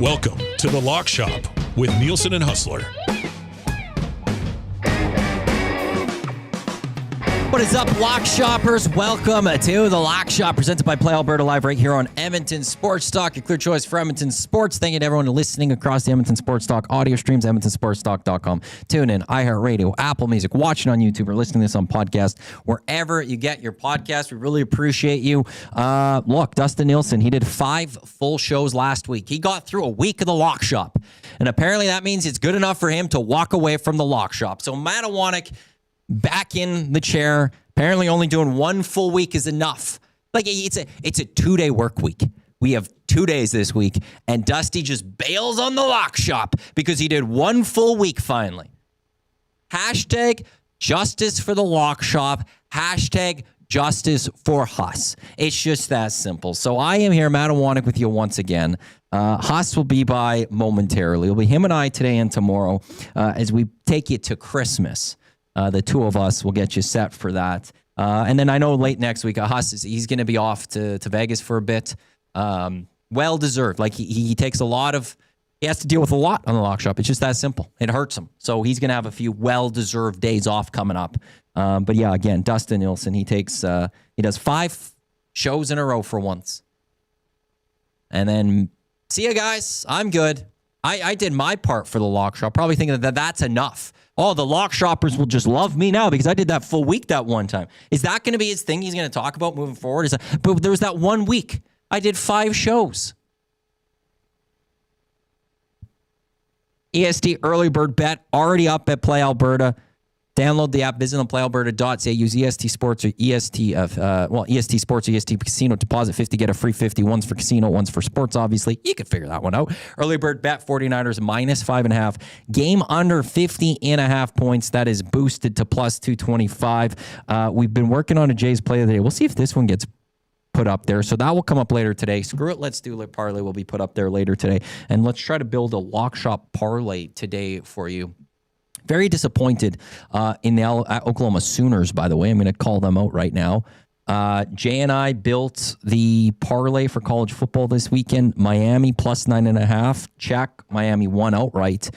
Welcome to The Lock Shop with Nielson and Hustler. What is up, Lock Shoppers? Welcome to The Lock Shop, presented by Play Alberta, live right here on Edmonton Sports Talk, your clear choice for Edmonton sports. Thank you to everyone listening across the Edmonton Sports Talk audio streams, edmontonsportstalk.com. Tune in, iHeartRadio, Apple Music, watching on YouTube, or listening to this on podcast, wherever you get your podcast. We really appreciate you. Look, Dustin Nielson, he did 5 full shows last week. He got through a week of The Lock Shop, and apparently that means it's good enough for him to walk away from The Lock Shop. So Matty back in the chair. Apparently only doing 1 full week is enough. Like, it's a 2-day work week. We have 2 days this week, and Dusty just bails on The Lock Shop because he did 1 full week finally. Hashtag justice for The Lock Shop. Hashtag justice for Huss. It's just that simple. So I am here, Matt Awanek, with you once again. Huss will be by momentarily. It'll be him and I today and tomorrow as we take you to Christmas. The two of us will get you set for that. And then I know late next week, Huss, he's going to be off to Vegas for a bit. Well-deserved. Like, he takes he has to deal with a lot on The Lock Shop. It's just that simple. It hurts him. So he's going to have a few well-deserved days off coming up. But yeah, again, Dustin Nielson, he does 5 shows in a row for once. And then, see you guys. I'm good. I did my part for The Lock Shop, probably thinking that that's enough. Oh, the Lock Shoppers will just love me now because I did that full week that one time. Is that going to be his thing he's going to talk about moving forward? But there was that 1 week. I did 5 shows. EST early bird bet already up at Play Alberta. Download the app, visit on playalberta.ca, use EST Sports or EST Sports or EST Casino, deposit 50, get a free 50. One's for casino, one's for sports, obviously. You can figure that one out. Early bird bet, 49ers minus 5.5. Game under 50.5 points. That is boosted to plus 225. We've been working on a Jays play of the day. We'll see if this one gets put up there. So that will come up later today. Screw it. Let's do it. Parlay will be put up there later today. And let's try to build a Lock Shop parlay today for you. Very disappointed in the Oklahoma Sooners, by the way. I'm going to call them out right now. Jay and I built the parlay for college football this weekend. Miami plus 9.5. Check. Miami won outright.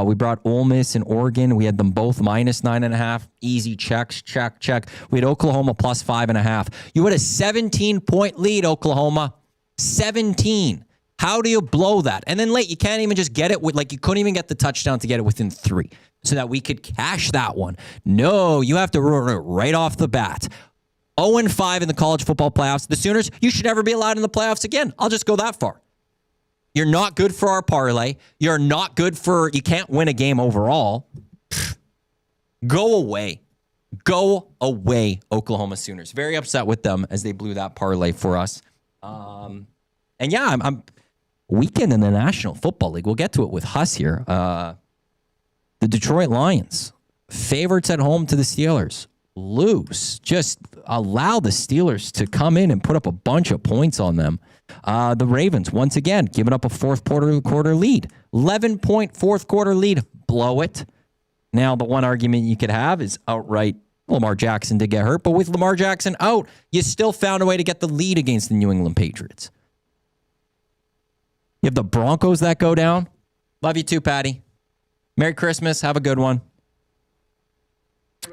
We brought Ole Miss and Oregon. We had them both minus 9.5. Easy checks. Check. We had Oklahoma plus 5.5. You had a 17-point lead, Oklahoma. 17. How do you blow that? And then late, you can't even just get it you couldn't even get the touchdown to get it within 3 so that we could cash that one. No, you have to run it right off the bat. 0-5 in the college football playoffs. The Sooners, you should never be allowed in the playoffs again. I'll just go that far. You're not good for our parlay. You're not good you can't win a game overall. Go away. Go away, Oklahoma Sooners. Very upset with them as they blew that parlay for us. And yeah, I'm weekend in the National Football League. We'll get to it with Huss here. The Detroit Lions, favorites at home to the Steelers, lose. Just allow the Steelers to come in and put up a bunch of points on them. The Ravens, once again, giving up a fourth quarter lead. 11-point fourth quarter lead. Blow it. Now, the one argument you could have is outright Lamar Jackson did get hurt, but with Lamar Jackson out, you still found a way to get the lead against the New England Patriots. You have the Broncos that go down. Love you too, Patty. Merry Christmas. Have a good one.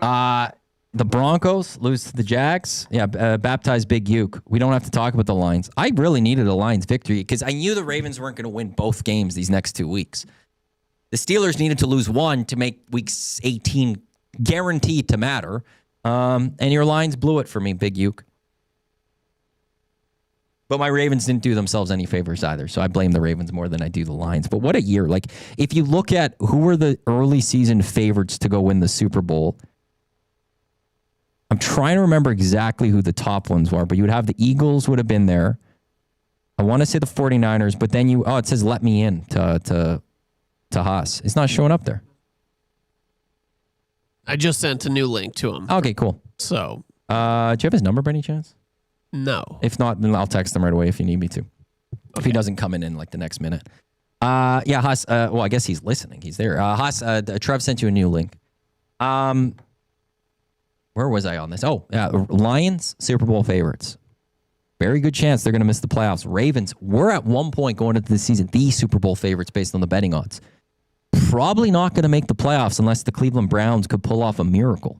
The Broncos lose to the Jags. Yeah, baptize Big Uke. We don't have to talk about the Lions. I really needed a Lions victory because I knew the Ravens weren't going to win both games these next 2 weeks. The Steelers needed to lose one to make week 18 guaranteed to matter. And your Lions blew it for me, Big Uke. But my Ravens didn't do themselves any favors either, so I blame the Ravens more than I do the Lions. But what a year. Like, if you look at who were the early season favorites to go win the Super Bowl, I'm trying to remember exactly who the top ones were, but you would have the Eagles would have been there. I want to say the 49ers, but then it says let me in to Haas. It's not showing up there. I just sent a new link to him. Okay, cool. So, do you have his number by any chance? no. If not, then I'll text him right away if you need me to. If he doesn't come in like the next minute. Yeah, Haas. Well, I guess he's listening. He's there. Haas. Trev sent you a new link. Where was I on this? Oh, yeah. Lions Super Bowl favorites. Very good chance they're going to miss the playoffs. Ravens were at one point going into the season the Super Bowl favorites based on the betting odds. Probably not going to make the playoffs unless the Cleveland Browns could pull off a miracle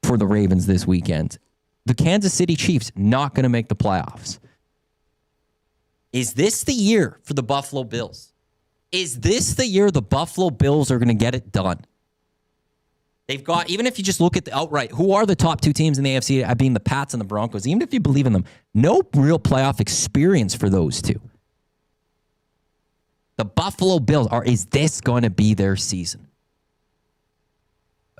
for the Ravens this weekend. The Kansas City Chiefs not going to make the playoffs. Is this the year for the Buffalo Bills? Is this the year the Buffalo Bills are going to get it done? They've got, even if you just look at the outright, who are the top two teams in the AFC, being the Pats and the Broncos, even if you believe in them, no real playoff experience for those two. The Buffalo Bills is this going to be their season?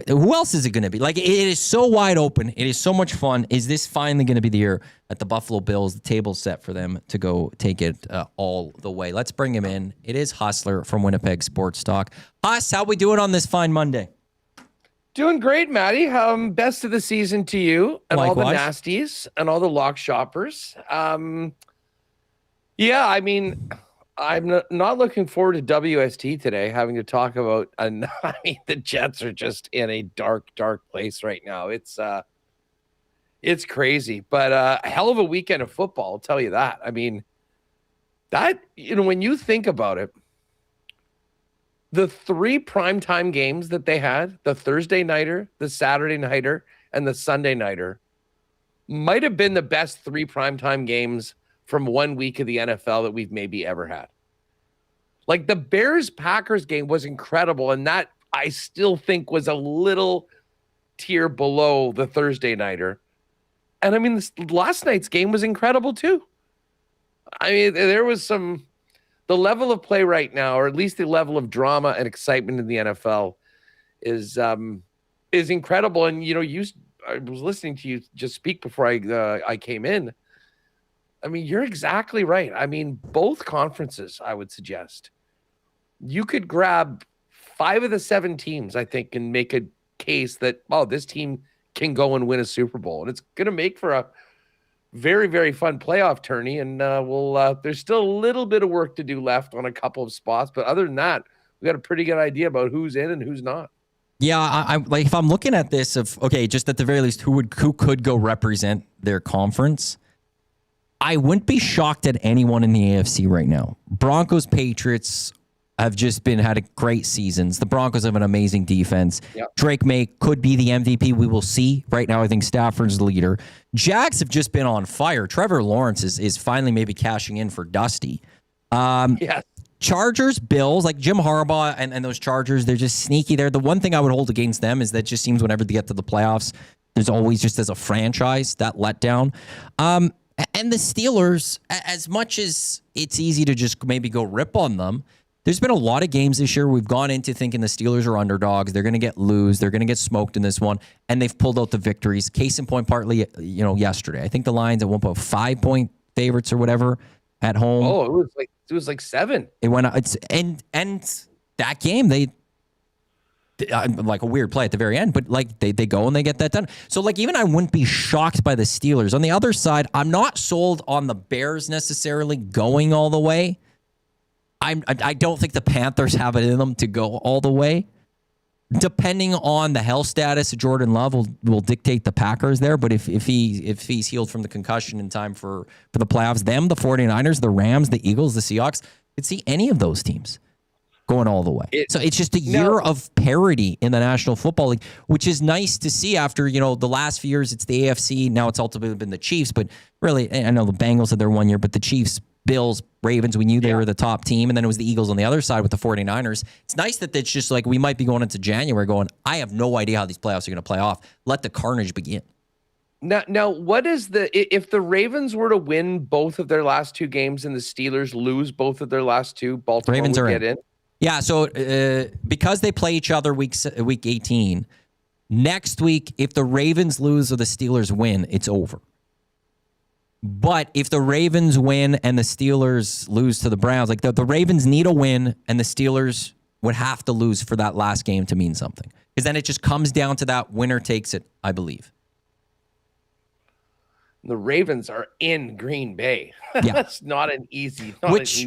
Who else is it going to be? Like, it is so wide open. It is so much fun. Is this finally going to be the year that the Buffalo Bills, the table's set for them to go take it all the way? Let's bring him in. It is Hustler from Winnipeg Sports Talk. Huss, how we doing on this fine Monday? Doing great, Matty. Best of the season to you and Likewise. all the nasties and all the lock shoppers. Yeah, I mean, I'm not looking forward to WST today, having to talk about. I mean, the Jets are just in a dark, dark place right now. It's crazy, but a hell of a weekend of football. I'll tell you that. I mean, when you think about it, the three primetime games that they had, the Thursday nighter, the Saturday nighter, and the Sunday nighter, might have been the best three primetime games from 1 week of the NFL that we've maybe ever had. Like, the Bears-Packers game was incredible, and that I still think was a little tier below the Thursday nighter. And I mean, last night's game was incredible too. I mean, there was the level of play right now, or at least the level of drama and excitement in the NFL is incredible. And, I was listening to you just speak before I came in. I mean, you're exactly right. I mean, both conferences, I would suggest. You could grab 5 of the 7 teams, I think, and make a case that, this team can go and win a Super Bowl. And it's going to make for a very, very fun playoff tourney. And there's still a little bit of work to do left on a couple of spots. But other than that, we got a pretty good idea about who's in and who's not. Yeah, I like, if I'm looking at this just at the very least, who could go represent their conference, I wouldn't be shocked at anyone in the AFC right now. Broncos, Patriots have just had great seasons. The Broncos have an amazing defense. Yep. Drake May could be the MVP. We will see. Right now, I think Stafford's the leader. Jags have just been on fire. Trevor Lawrence is finally maybe cashing in for Dusty. Yes. Chargers, Bills, like Jim Harbaugh and those Chargers, they're just sneaky there. The one thing I would hold against them is that it just seems whenever they get to the playoffs, there's always just as a franchise that letdown. And the Steelers, as much as it's easy to just maybe go rip on them, there's been a lot of games this year we've gone into thinking the Steelers are underdogs. They're going to lose. They're going to get smoked in this one, and they've pulled out the victories. Case in point, partly, yesterday. I think the Lions at 1.5 5-point favorites or whatever at home. Oh, it was like 7. It went. And that game they. Like a weird play at the very end, but like they go and they get that done. So like even I wouldn't be shocked by the Steelers. On the other side, I'm not sold on the Bears necessarily going all the way. I don't think the Panthers have it in them to go all the way. Depending on the health status of Jordan Love will dictate the Packers there. But if he's healed from the concussion in time for the playoffs, the 49ers, the Rams, the Eagles, the Seahawks, could see any of those teams going all the way. So it's just a year of parity in the National Football League, which is nice to see after, the last few years, it's the AFC. Now it's ultimately been the Chiefs, but really, I know the Bengals had their 1 year, but the Chiefs, Bills, Ravens, we knew they were the top team. And then it was the Eagles on the other side with the 49ers. It's nice that it's just like we might be going into January going, I have no idea how these playoffs are going to play off. Let the carnage begin. Now, what is if the Ravens were to win both of their last 2 games and the Steelers lose both of their last 2, Baltimore Ravens would are get in? Yeah, so because they play each other week 18, next week, if the Ravens lose or the Steelers win, it's over. But if the Ravens win and the Steelers lose to the Browns, like the Ravens need a win and the Steelers would have to lose for that last game to mean something. Because then it just comes down to that winner takes it, I believe. The Ravens are in Green Bay. Yeah. That's not an easy place.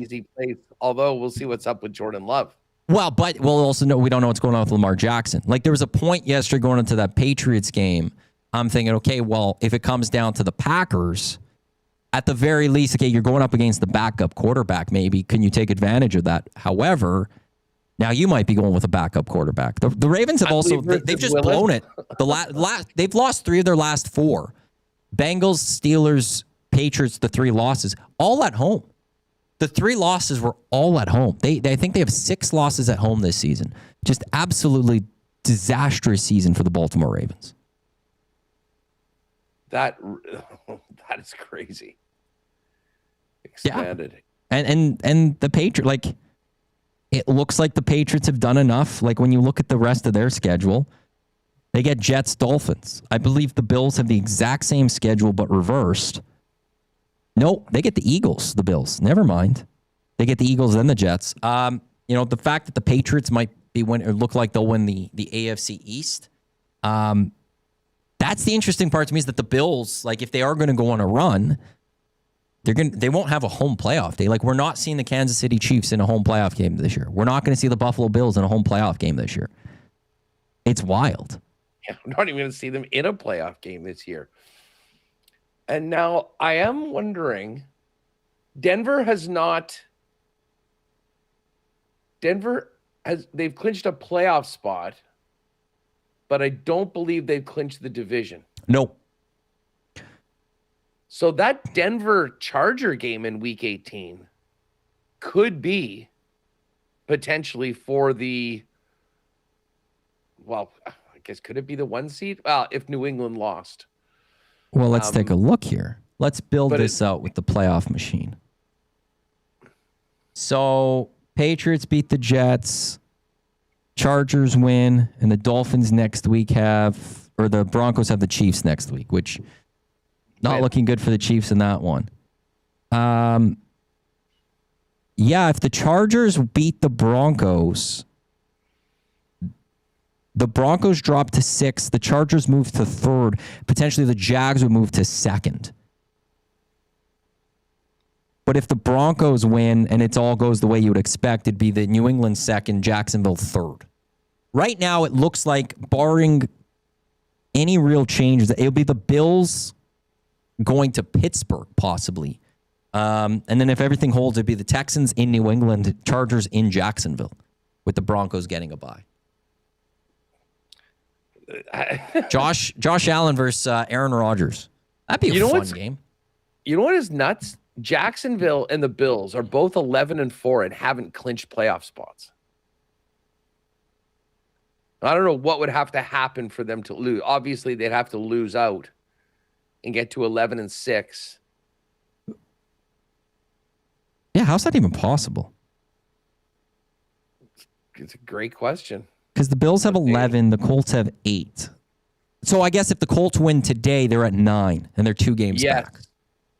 Although we'll see what's up with Jordan Love. Well, but we'll also know we don't know what's going on with Lamar Jackson. Like there was a point yesterday going into that Patriots game. I'm thinking, okay, well, if it comes down to the Packers, at the very least, okay, you're going up against the backup quarterback. Maybe can you take advantage of that? However, now you might be going with a backup quarterback. The Ravens have also they've just blown it. They've lost 3 of their last 4. Bengals, Steelers, Patriots, the 3 losses, all at home. The 3 losses were all at home. I think they have 6 losses at home this season. Just absolutely disastrous season for the Baltimore Ravens. That is crazy. Expanded. Yeah. And the Patriots, like it looks like the Patriots have done enough. Like when you look at the rest of their schedule, they get Jets, Dolphins. I believe the Bills have the exact same schedule, but reversed. No, they get the Eagles, the Bills. Never mind. They get the Eagles and the Jets. The fact that the Patriots might be or look like they'll win the AFC East. That's the interesting part to me is that the Bills, like if they are going to go on a run, they won't have a home playoff day. Like we're not seeing the Kansas City Chiefs in a home playoff game this year. We're not going to see the Buffalo Bills in a home playoff game this year. It's wild. Yeah, I'm not even going to see them in a playoff game this year. And now I am wondering, they've clinched a playoff spot, but I don't believe they've clinched the division. No. So that Denver Charger game in week 18 could be potentially for could it be the 1 seed? Well, if New England lost. Well, let's take a look here. Let's build this out with the playoff machine. So Patriots beat the Jets, Chargers win, and the Dolphins next week the Broncos have the Chiefs next week, which not looking good for the Chiefs in that one. If the Chargers beat the Broncos drop to 6th. The Chargers move to 3rd. Potentially the Jags would move to 2nd. But if the Broncos win and it all goes the way you would expect, it'd be the New England 2nd, Jacksonville 3rd. Right now, it looks like, barring any real changes, it'll be the Bills going to Pittsburgh, possibly. And then if everything holds, it'd be the Texans in New England, Chargers in Jacksonville, with the Broncos getting a bye. Josh Allen versus Aaron Rodgers. That'd be a fun game. You know what is nuts? Jacksonville and the Bills are both 11-4 and haven't clinched playoff spots. I don't know what would have to happen for them to lose. Obviously, they'd have to lose out and get to 11-6. Yeah, how's that even possible? It's a great question. Because the Bills have 11, the Colts have 8. So I guess if the Colts win today, they're at 9, and they're 2 games back.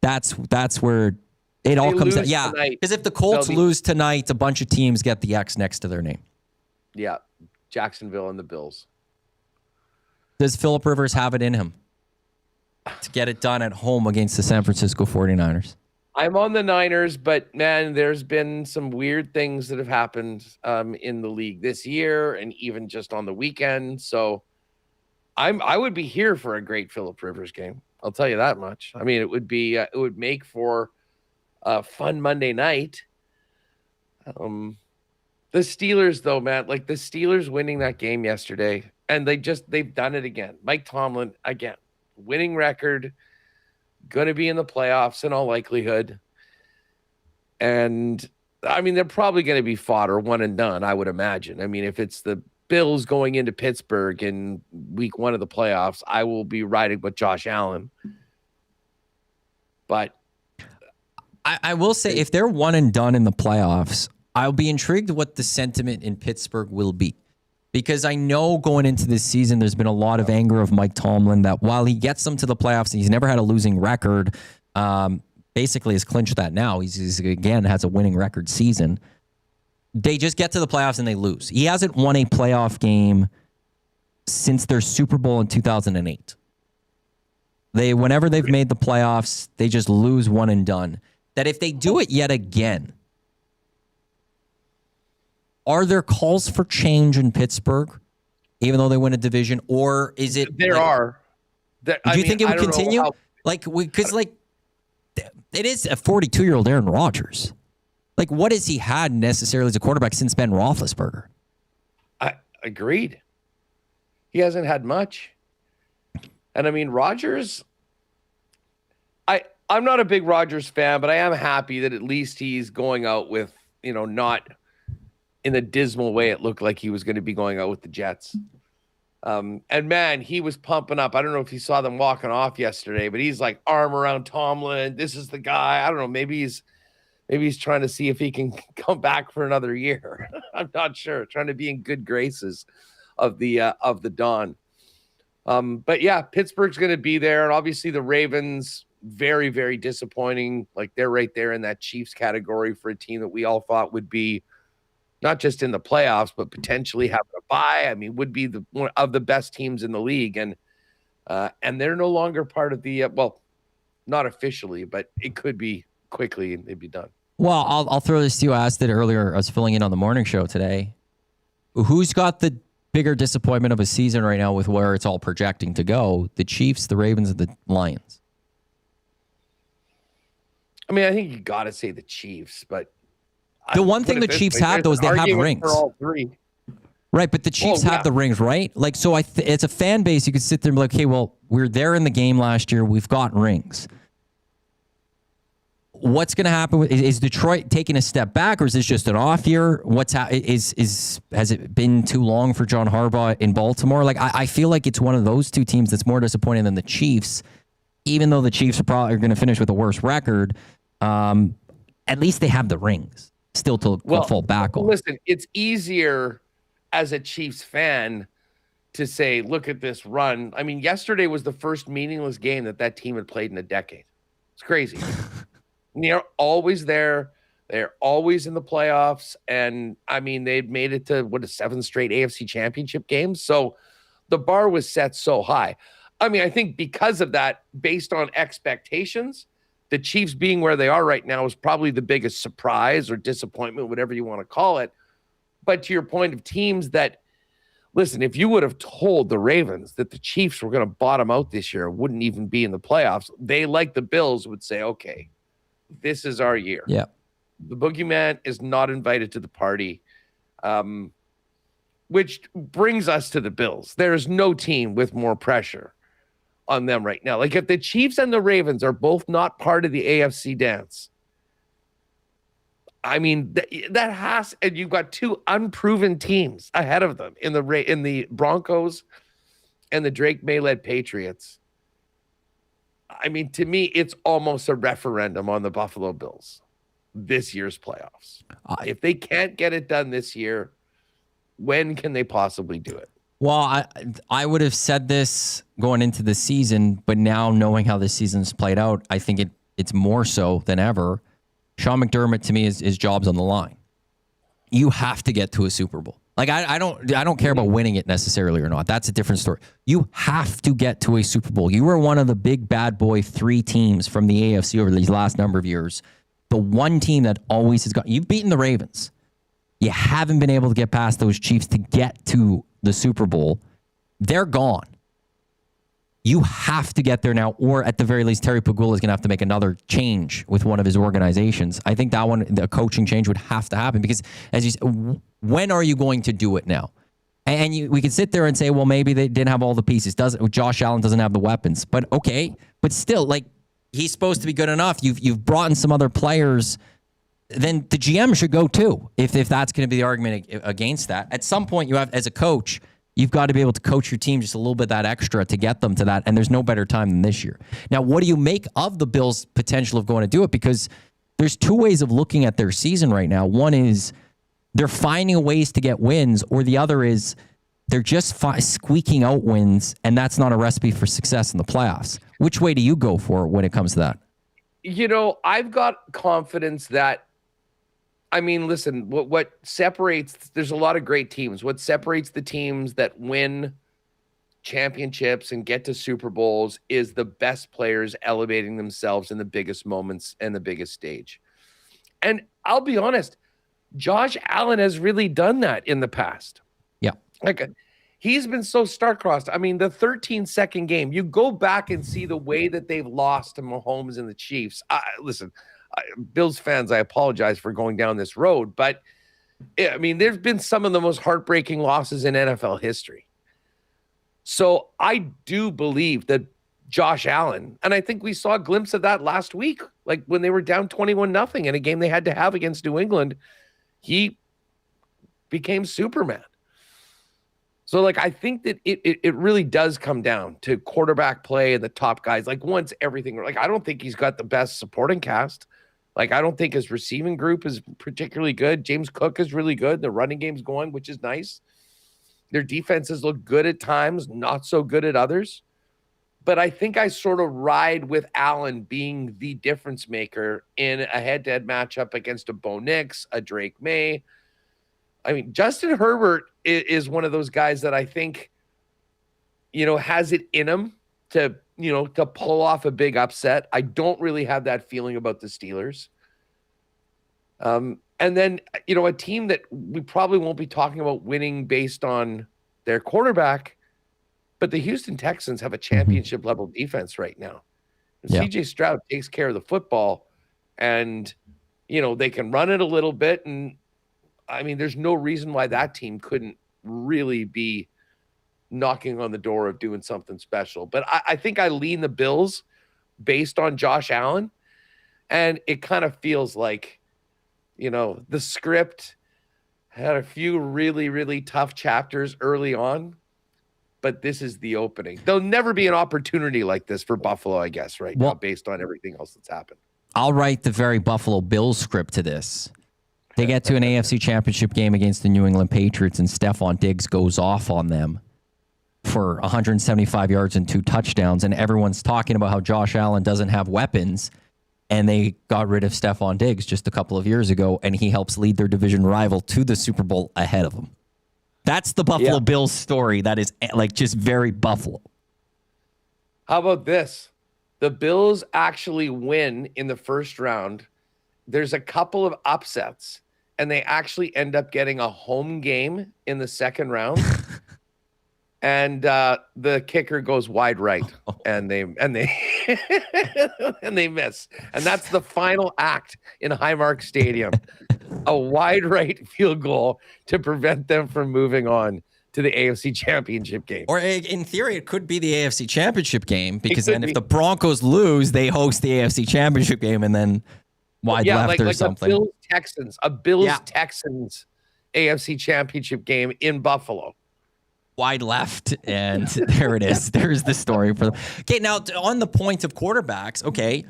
That's where it all comes down. Yeah, because if the Colts lose tonight, a bunch of teams get the X next to their name. Yeah, Jacksonville and the Bills. Does Phillip Rivers have it in him to get it done at home against the San Francisco 49ers? I'm on the Niners, but man, there's been some weird things that have happened in the league this year and even just on the weekend. So I would be here for a great Phillip Rivers game. I'll tell you that much. I mean, it would make for a fun Monday night. The Steelers, though, Matt, like the Steelers winning that game yesterday, and they've done it again. Mike Tomlin, again, winning record, going to be in the playoffs in all likelihood. And I mean, they're probably going to be fodder, one and done, I would imagine. I mean, if it's the Bills going into Pittsburgh in week 1 of the playoffs, I will be riding with Josh Allen. But I will say, if they're one and done in the playoffs, I'll be intrigued what the sentiment in Pittsburgh will be. Because I know going into this season, there's been a lot of anger of Mike Tomlin that while he gets them to the playoffs, and he's never had a losing record, basically has clinched that now. He's again has a winning record season. They just get to the playoffs and they lose. He hasn't won a playoff game since their Super Bowl in 2008. Whenever they've made the playoffs, they just lose one and done. That if they do it yet again, are there calls for change in Pittsburgh, even though they win a division, or is it? There are. Do you think it would continue? Because it is a 42-year-old Aaron Rodgers. Like, what has he had necessarily as a quarterback since Ben Roethlisberger? I agreed. He hasn't had much. And I mean, Rodgers, I'm not a big Rodgers fan, but I am happy that at least he's going out with, not in the dismal way it looked like he was going to be going out with the Jets. And man, he was pumping up. I don't know if you saw them walking off yesterday, but he's like arm around Tomlin. This is the guy. I don't know. Maybe he's trying to see if he can come back for another year. I'm not sure. Trying to be in good graces of the Don. But yeah, Pittsburgh's going to be there. And obviously the Ravens, very, very disappointing. Like they're right there in that Chiefs category for a team that we all thought would be not just in the playoffs, but potentially having a bye. I mean, would be one of the best teams in the league. And they're no longer part of the, not officially, but it could be quickly and they'd be done. Well, I'll throw this to you. I asked it earlier. I was filling in on the morning show today. Who's got the bigger disappointment of a season right now with where it's all projecting to go? The Chiefs, the Ravens, and the Lions? I mean, I think you got to say the Chiefs, but the one thing the Chiefs have, though, is they have rings. For all three. Right, but the Chiefs have the rings, right? Like, so it's a fan base. You could sit there and be like, okay, well, we're there in the game last year. We've got rings. What's going to happen? Is Detroit taking a step back, or is this just an off year? Has it been too long for John Harbaugh in Baltimore? Like, I feel like it's one of those two teams that's more disappointing than the Chiefs, even though the Chiefs are probably going to finish with a worse record. At least they have the rings still to fall back on. Listen, it's easier as a Chiefs fan to say, look at this run. I mean, yesterday was the first meaningless game that team had played in a decade. It's crazy. They're always there. They're always in the playoffs. And I mean, they've made it to a 7 straight AFC championship games. So the bar was set so high. I mean, I think because of that, based on expectations, the Chiefs being where they are right now is probably the biggest surprise or disappointment, whatever you want to call it. But to your point of teams that, listen, if you would have told the Ravens that the Chiefs were going to bottom out this year, wouldn't even be in the playoffs, they, like the Bills, would say, okay, this is our year. Yeah. The boogeyman is not invited to the party, which brings us to the Bills. There's no team with more pressure on them right now. Like if the Chiefs and the Ravens are both not part of the AFC dance, I mean, that has, and you've got two unproven teams ahead of them in the Broncos and the Drake May-led Patriots. I mean, to me, it's almost a referendum on the Buffalo Bills this year's playoffs. If they can't get it done this year, when can they possibly do it? Well, I would have said this going into the season, but now knowing how this season's played out, I think it's more so than ever. Sean McDermott, to me, his job's on the line. You have to get to a Super Bowl. Like I don't care about winning it necessarily or not. That's a different story. You have to get to a Super Bowl. You were one of the big bad boy 3 teams from the AFC over these last number of years. The one team that always has got, you've beaten the Ravens. You haven't been able to get past those Chiefs to get to the Super Bowl. They're gone. You have to get there now, or at the very least, Terry Pegula is going to have to make another change with one of his organizations. I think that one, the coaching change would have to happen because, as you said, when are you going to do it now? And we could sit there and say, well, maybe they didn't have all the pieces. Josh Allen doesn't have the weapons, but okay. But still, like, he's supposed to be good enough. You've brought in some other players. Then the GM should go too. If that's going to be the argument against that, at some point you have, as a coach, you've got to be able to coach your team just a little bit that extra to get them to that. And there's no better time than this year. Now, what do you make of the Bills' potential of going to do it? Because there's 2 ways of looking at their season right now. One is they're finding ways to get wins, or the other is they're just squeaking out wins, and that's not a recipe for success in the playoffs. Which way do you go for when it comes to that? I've got confidence that, I mean, listen, what separates, there's a lot of great teams. What separates the teams that win championships and get to Super Bowls is the best players elevating themselves in the biggest moments and the biggest stage. And I'll be honest, Josh Allen has really done that in the past. Yeah. Like, he's been so star-crossed. I mean, the 13-second game, you go back and see the way that they've lost to Mahomes and the Chiefs. Listen, Bills fans, I apologize for going down this road, but I mean, there's been some of the most heartbreaking losses in NFL history. So I do believe that Josh Allen, and I think we saw a glimpse of that last week, like when they were down 21-0 in a game they had to have against New England, he became Superman. So, like, I think that it really does come down to quarterback play and the top guys. Like, once everything, like, I don't think he's got the best supporting cast. Like, I don't think his receiving group is particularly good. James Cook is really good. The running game's going, which is nice. Their defenses look good at times, not so good at others. But I think I sort of ride with Allen being the difference maker in a head-to-head matchup against a Bo Nix, a Drake May. I mean, Justin Herbert is one of those guys that I think, has it in him to pull off a big upset. I don't really have that feeling about the Steelers. And then, a team that we probably won't be talking about winning based on their quarterback, but the Houston Texans have a championship level defense right now. And CJ Stroud takes care of the football, and, they can run it a little bit. And I mean, there's no reason why that team couldn't really be knocking on the door of doing something special. But I think I lean the Bills based on Josh Allen. And it kind of feels like, the script had a few really, really tough chapters early on, but this is the opening. There'll never be an opportunity like this for Buffalo, I guess, now, based on everything else that's happened. I'll write the very Buffalo Bills script to this. They get to an AFC Championship game against the New England Patriots, and Stephon Diggs goes off on them for 175 yards and 2 touchdowns, and everyone's talking about how Josh Allen doesn't have weapons, and they got rid of Stephon Diggs just a couple of years ago, and he helps lead their division rival to the Super Bowl ahead of them. That's the Buffalo Bills story. That is like just very Buffalo. How about this? The Bills actually win in the first round. There's a couple of upsets, and they actually end up getting a home game in the second round. And the kicker goes wide right, and they and they miss. And that's the final act in Highmark Stadium. A wide right field goal to prevent them from moving on to the AFC Championship game. Or in theory, it could be the AFC Championship game, because then if the Broncos lose, they host the AFC Championship game, and then wide left or something. A Bills-Texans AFC Championship game in Buffalo. Wide left, and there it is. There's the story for them. Okay, now on the point of quarterbacks, okay,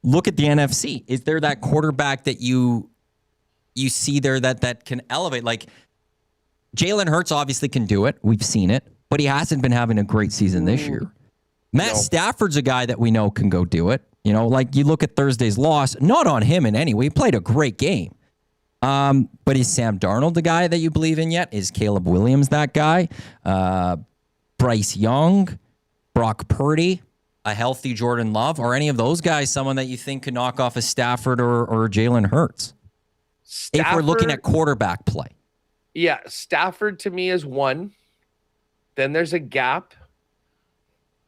look at the NFC. Is there that quarterback that you see there that can elevate? Like, Jalen Hurts obviously can do it. We've seen it, but he hasn't been having a great season this year. Matt Stafford's a guy that we know can go do it. Like you look at Thursday's loss, not on him in any way. He played a great game. But is Sam Darnold the guy that you believe in yet? Is Caleb Williams that guy? Bryce Young, Brock Purdy, a healthy Jordan Love? Are any of those guys someone that you think could knock off a Stafford or Jalen Hurts? If we're looking at quarterback play. Yeah, Stafford to me is one. Then there's a gap.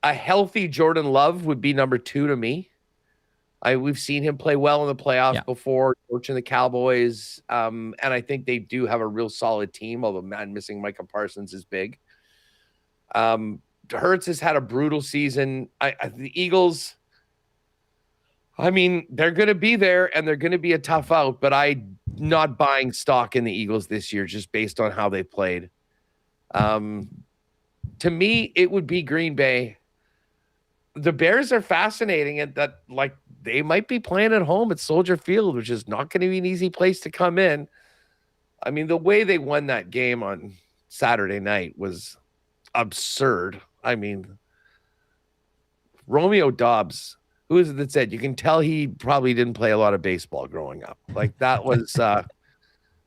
A healthy Jordan Love would be number 2 to me. We've seen him play well in the playoffs before, coaching the Cowboys. And I think they do have a real solid team, although missing Micah Parsons is big. Hurts has had a brutal season. The Eagles, I mean, they're going to be there and they're going to be a tough out, but I'm not buying stock in the Eagles this year just based on how they played. To me, it would be Green Bay. The Bears are fascinating in that, like, they might be playing at home at Soldier Field, which is not going to be an easy place to come in. I mean, the way they won that game on Saturday night was absurd. I mean, Romeo Doubs who is it that said you can tell he probably didn't play a lot of baseball growing up? Like that was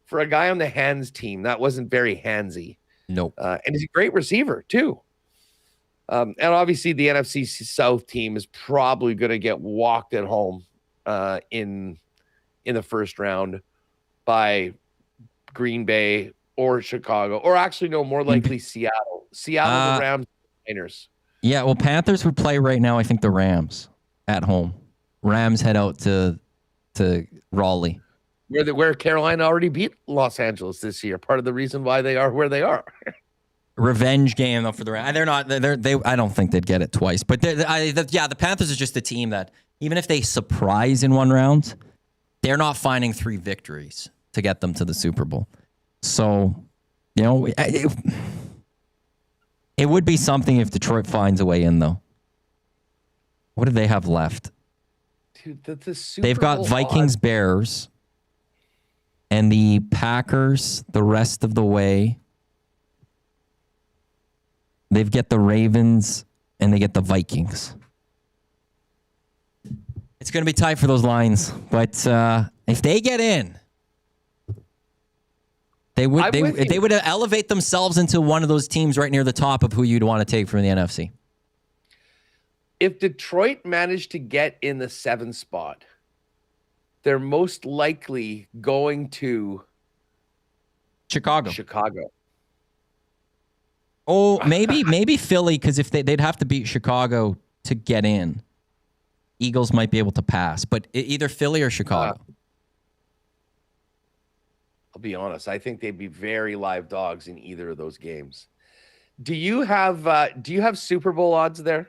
for a guy on the hands team, that wasn't very handsy. Nope. And he's a great receiver too. And obviously the NFC South team is probably going to get walked at home in the first round by Green Bay or Chicago, or actually no, more likely Seattle. The Rams, Niners. Yeah, well, Panthers would play right now. I think the Rams at home. Rams head out to Raleigh, where Carolina already beat Los Angeles this year. Part of the reason why they are where they are. Revenge game though for the Rams. They're not. They. I don't think they'd get it twice. But the Panthers is just a team that even if they surprise in one round, they're not finding 3 victories to get them to the Super Bowl. So, it would be something if Detroit finds a way in, though. What do they have left? Dude, that's a Super They've got Bowl Vikings, odds. Bears, and the Packers the rest of the way. They've got the Ravens, and they get the Vikings. It's going to be tight for those Lions, but if they get in, they would elevate themselves into one of those teams right near the top of who you'd want to take from the NFC. If Detroit managed to get in the 7th spot, they're most likely going to Chicago. Oh, maybe Philly, because if they'd have to beat Chicago to get in. Eagles might be able to pass, but either Philly or Chicago. I'll be honest. I think they'd be very live dogs in either of those games. Do you have Super Bowl odds there?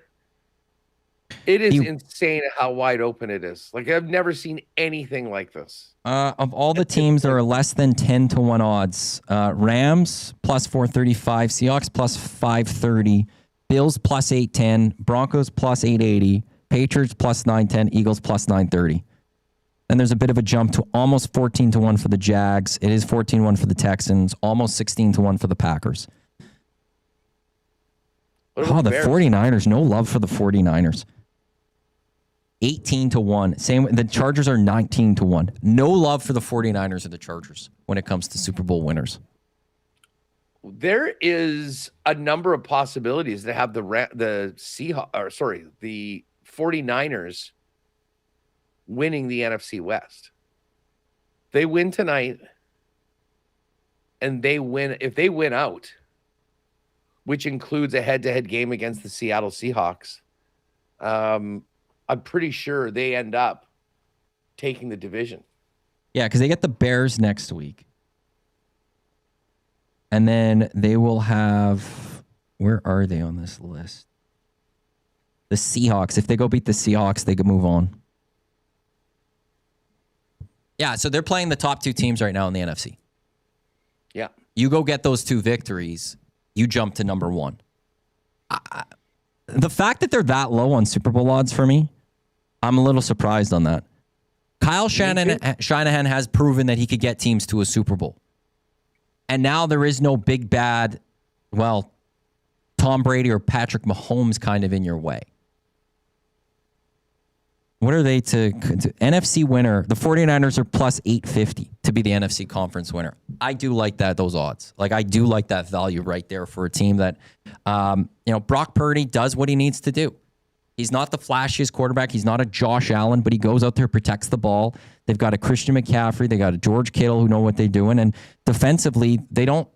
It is insane how wide open it is. Like I've never seen anything like this. Of all the teams that are less than 10-1 odds, Rams plus 435, Seahawks plus 530, Bills plus 810, Broncos plus 880. Patriots plus 910, Eagles plus 930. Then there's a bit of a jump to almost 14-1 for the Jags. It is 14-1 for the Texans, almost 16-1 for the Packers. Oh, the 49ers. No love for the 49ers. 18-1. Same. The Chargers are 19-1. No love for the 49ers or the Chargers when it comes to Super Bowl winners. There is a number of possibilities to have the 49ers winning the NFC West. They win tonight and they win. If they win out, which includes a head-to-head game against the Seattle Seahawks, I'm pretty sure they end up taking the division. Yeah, because they get the Bears next week. And then they will have, where are they on this list? The Seahawks. If they go beat the Seahawks, they could move on. Yeah, so they're playing the top 2 teams right now in the NFC. Yeah. You go get those 2 victories, you jump to number 1. The fact that they're that low on Super Bowl odds for me, I'm a little surprised on that. Kyle Shanahan has proven that he could get teams to a Super Bowl. And now there is no big bad, Tom Brady or Patrick Mahomes kind of in your way. What are they to NFC winner? The 49ers are plus 850 to be the NFC conference winner. I do like those odds. Like I do like that value right there for a team that, Brock Purdy does what he needs to do. He's not the flashiest quarterback. He's not a Josh Allen, but he goes out there, protects the ball. They've got a Christian McCaffrey. They got a George Kittle who know what they're doing. And defensively, they don't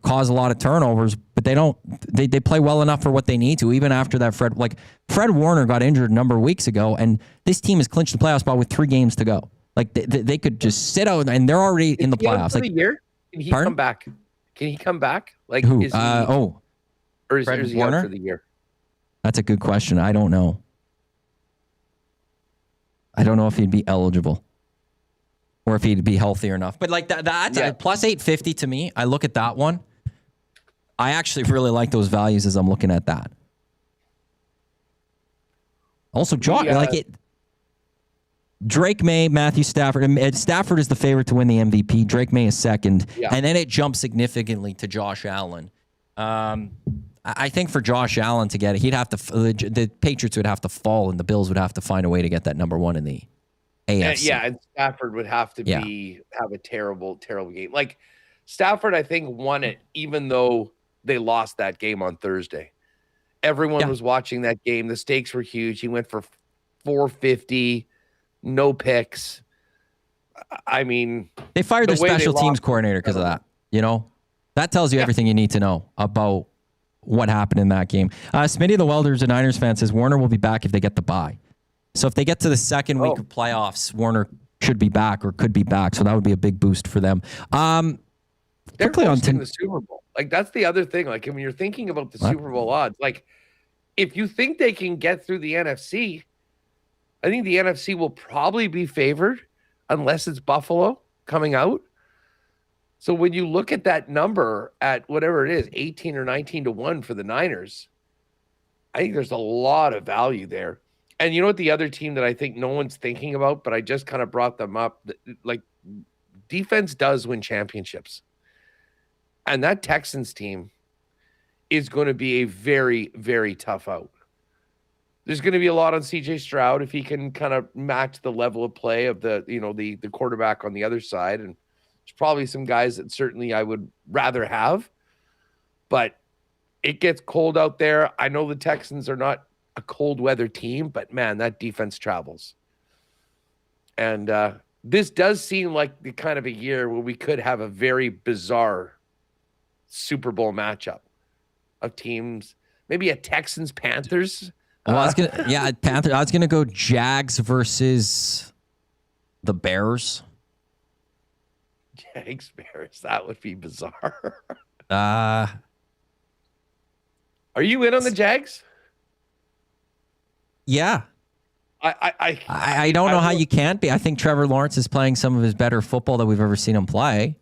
cause a lot of turnovers, but they play well enough for what they need to, even after that Fred Warner got injured a number of weeks ago, and this team has clinched the playoff spot with 3 games to go. Like they could just sit out and they're already in the playoffs. For the year? Can he come back? Can he come back? Like who? Is he, or is he Warner? out for the year? That's a good question. I don't know. I don't know if he'd be eligible or if he'd be healthy enough. But that's plus 850 to me. I look at that one. I actually really like those values as I'm looking at that. Also, Drake May, Matthew Stafford. Stafford is the favorite to win the MVP. Drake May is second. Yeah. And then it jumps significantly to Josh Allen. I think for Josh Allen to get it, he'd have to. The Patriots would have to fall, and the Bills would have to find a way to get that number one in the AFC. And Stafford would have to have a terrible, terrible game. Like Stafford, I think won it, even though they lost that game on Thursday. Everyone was watching that game. The stakes were huge. He went for 450, no picks. I mean, they fired their special teams coordinator because of that. You know, that tells you everything you need to know about what happened in that game. Smitty the Welders, a Niners fan, says Warner will be back if they get the bye. So if they get to the second week of playoffs, Warner should be back or could be back. So that would be a big boost for them. They're hosting the Super Bowl. Like, that's the other thing. Like, when you're thinking about the Super Bowl odds, like, if you think they can get through the NFC, I think the NFC will probably be favored unless it's Buffalo coming out. So when you look at that number at whatever it is, 18 or 19 to 1 for the Niners, I think there's a lot of value there. And you know what, the other team that I think no one's thinking about, but I just kind of brought them up, like, defense does win championships. And that Texans team is going to be a very, very tough out. There's going to be a lot on CJ Stroud if he can kind of match the level of play of the quarterback on the other side. And there's probably some guys that certainly I would rather have. But it gets cold out there. I know the Texans are not a cold weather team, but man, that defense travels. And this does seem like the kind of a year where we could have a very bizarre Super Bowl matchup of teams, maybe a Texans-Panthers. Panthers. I was gonna go Jags versus the Bears. Jags Bears. That would be bizarre. Are you in on the Jags? Yeah. I don't know how you can't be. I think Trevor Lawrence is playing some of his better football that we've ever seen him play.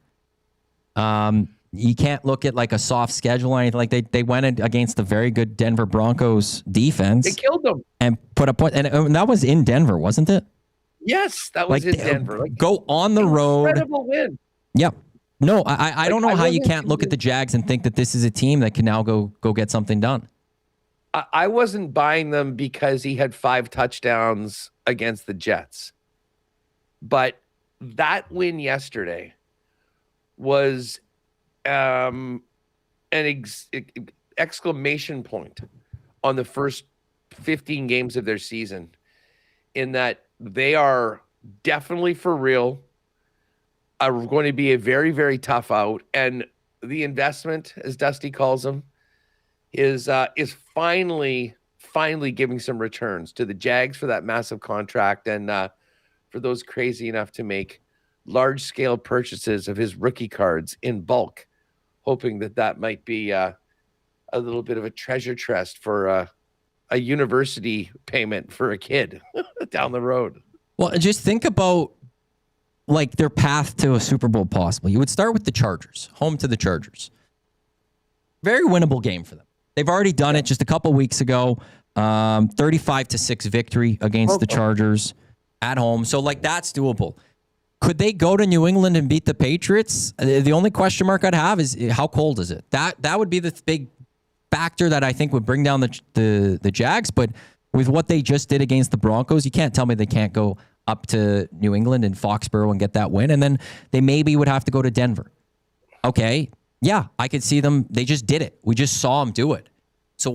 You can't look at like a soft schedule or anything. Like they went against the very good Denver Broncos defense. They killed them and put a point. And that was in Denver, wasn't it? Yes, that was in Denver. Like, go on the road. Incredible win. Yep. No, I don't know how you can't look at the Jags and think that this is a team that can now go get something done. I wasn't buying them because he had 5 touchdowns against the Jets. But that win yesterday was an exclamation point on the first 15 games of their season, in that they are definitely for real, are going to be a very, very tough out. And the investment, as Dusty calls them, is finally giving some returns to the Jags for that massive contract, and for those crazy enough to make large-scale purchases of his rookie cards in bulk, hoping that might be a little bit of a treasure chest for a university payment for a kid down the road. Well, just think about like their path to a Super Bowl possible. You would start with the Chargers, home to the Chargers. Very winnable game for them. They've already done it just a couple weeks ago. 35-6 victory against the Chargers at home. So like that's doable. Could they go to New England and beat the Patriots? The only question mark I'd have is how cold is it? That would be the big factor that I think would bring down the Jags. But with what they just did against the Broncos, you can't tell me they can't go up to New England and Foxborough and get that win. And then they maybe would have to go to Denver. Okay. Yeah, I could see them. They just did it. We just saw them do it. So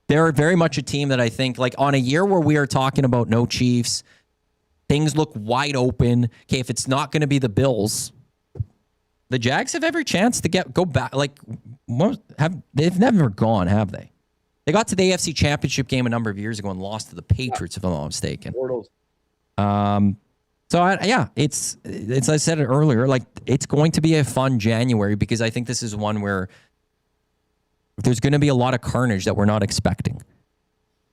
they're very much a team that I think, like, on a year where we are talking about no Chiefs, things look wide open. Okay, if it's not going to be the Bills, the Jags have every chance to go back. Like, they've never gone, have they? They got to the AFC Championship game a number of years ago and lost to the Patriots, if I'm not mistaken. It's as I said it earlier, like, it's going to be a fun January, because I think this is one where there's going to be a lot of carnage that we're not expecting,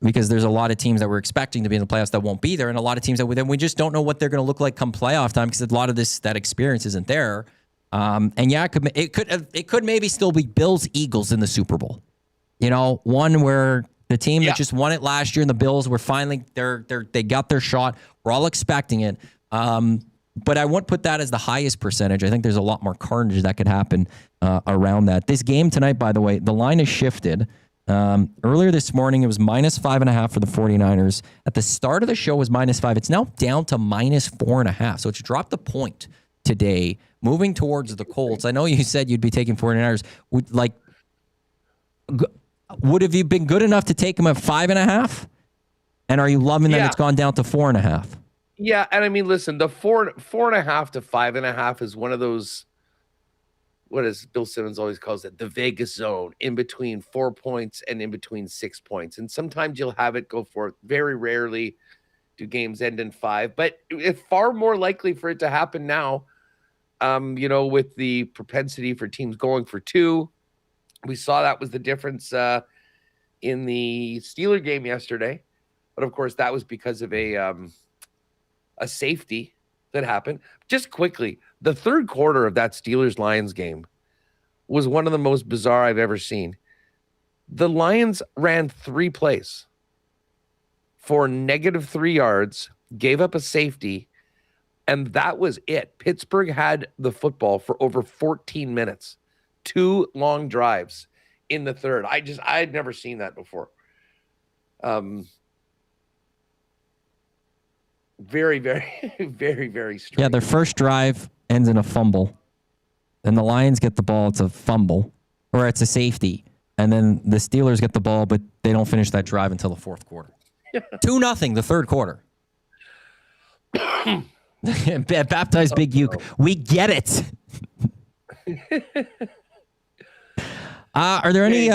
because there's a lot of teams that we're expecting to be in the playoffs that won't be there, and a lot of teams that we just don't know what they're going to look like come playoff time, because a lot of that experience isn't there. It could maybe still be Bills Eagles in the Super Bowl. You know, one where the team that just won it last year and the Bills were finally they got their shot. We're all expecting it. But I won't put that as the highest percentage. I think there's a lot more carnage that could happen around that. This game tonight, by the way, the line is shifted. Earlier this morning, it was -5.5 for the 49ers. At the start of the show, it was -5. It's now down to -4.5. So it's dropped a point today, moving towards the Colts. I know you said you'd be taking 49ers. Would have you been good enough to take them at 5.5? And are you loving that it's gone down to 4.5? Yeah, and I mean, listen, the 4.5 to 5.5 is one of those. What is Bill Simmons always calls it? The Vegas zone, in between 4 points and in between 6 points. And sometimes you'll have it go for it. Very rarely do games end in 5, but it's far more likely for it to happen now. With the propensity for teams going for 2. We saw that was the difference in the Steeler game yesterday. But of course, that was because of a safety that happened. Just quickly, the third quarter of that Steelers-Lions game was one of the most bizarre I've ever seen. The Lions ran 3 plays for -3 yards, gave up a safety, and that was it. Pittsburgh had the football for over 14 minutes. 2 long drives in the third. I'd never seen that before. Very, very, very, very strange. Yeah, their first drive ends in a fumble. Then the Lions get the ball. It's a fumble, or it's a safety. And then the Steelers get the ball, but they don't finish that drive until the fourth quarter. 2-0, the third quarter. Baptized Big Uke. We get it. Are there any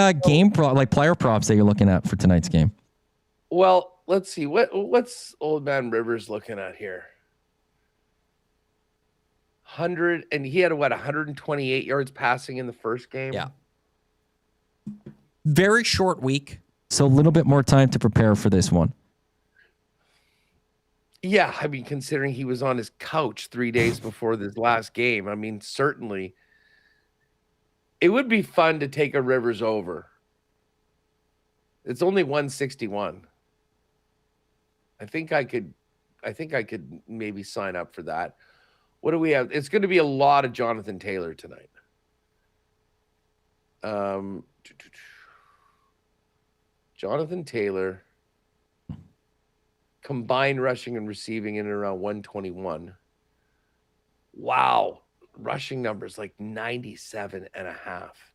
player props that you're looking at for tonight's game? Well, let's see. What's Old Man Rivers looking at here? 100, and he had 128 yards passing in the first game. Yeah. Very short week, so a little bit more time to prepare for this one. Yeah, I mean, considering he was on his couch 3 days before this last game, I mean, certainly it would be fun to take a Rivers over. It's only 161. I think I could maybe sign up for that. What do we have? It's going to be a lot of Jonathan Taylor tonight. Jonathan Taylor, combined rushing and receiving in and around 121. Wow. Rushing numbers like 97.5.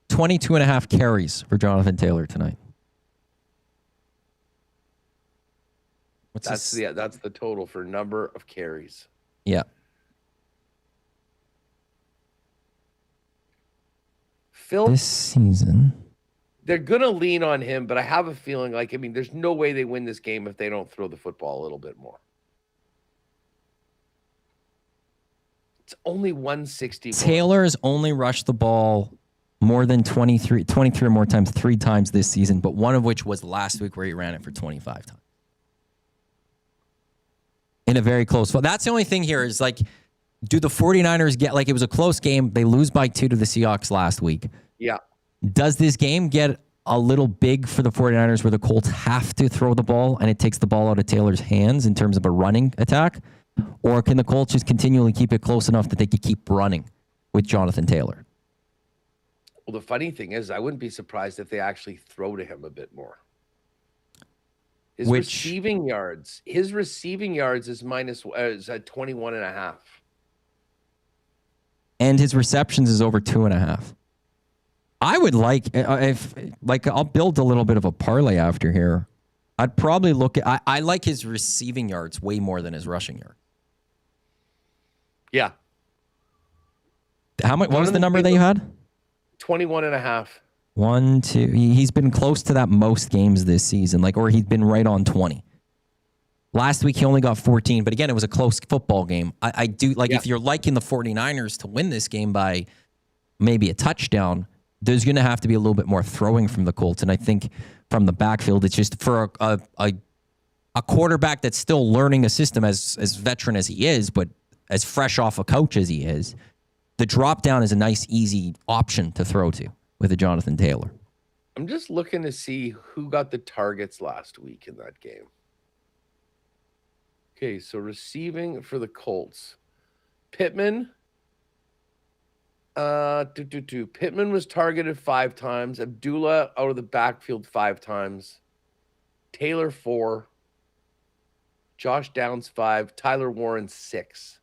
22.5 carries for Jonathan Taylor tonight. That's the total for number of carries. Yeah. Phil, this season, they're going to lean on him, but I have a feeling there's no way they win this game if they don't throw the football a little bit more. It's only 160. Taylor has only rushed the ball more than 23 or more times 3 times this season, but one of which was last week where he ran it for 25 times. In a very close fight. That's the only thing here is do the 49ers get, it was a close game. They lose by 2 to the Seahawks last week. Yeah. Does this game get a little big for the 49ers where the Colts have to throw the ball and it takes the ball out of Taylor's hands in terms of a running attack? Or can the Colts just continually keep it close enough that they could keep running with Jonathan Taylor? Well, the funny thing is, I wouldn't be surprised if they actually throw to him a bit more. His receiving yards is at 21.5. And his receptions is over 2.5. I would I'll build a little bit of a parlay after here. I'd probably look at, I like his receiving yards way more than his rushing yards. Yeah. How much? What was the number that you had? 21.5. 1, 2. He's been close to that most games this season, or he's been right on 20. Last week, he only got 14, but again, it was a close football game. I do if you're liking the 49ers to win this game by maybe a touchdown, there's going to have to be a little bit more throwing from the Colts. And I think from the backfield, it's just for a quarterback that's still learning a system as veteran as he is, but as fresh off a coach as he is, the drop down is a nice, easy option to throw to with a Jonathan Taylor. I'm just looking to see who got the targets last week in that game. Okay, so receiving for the Colts. Pittman. Pittman was targeted 5 times. Abdullah out of the backfield 5 times. Taylor 4. Josh Downs 5. Tyler Warren 6.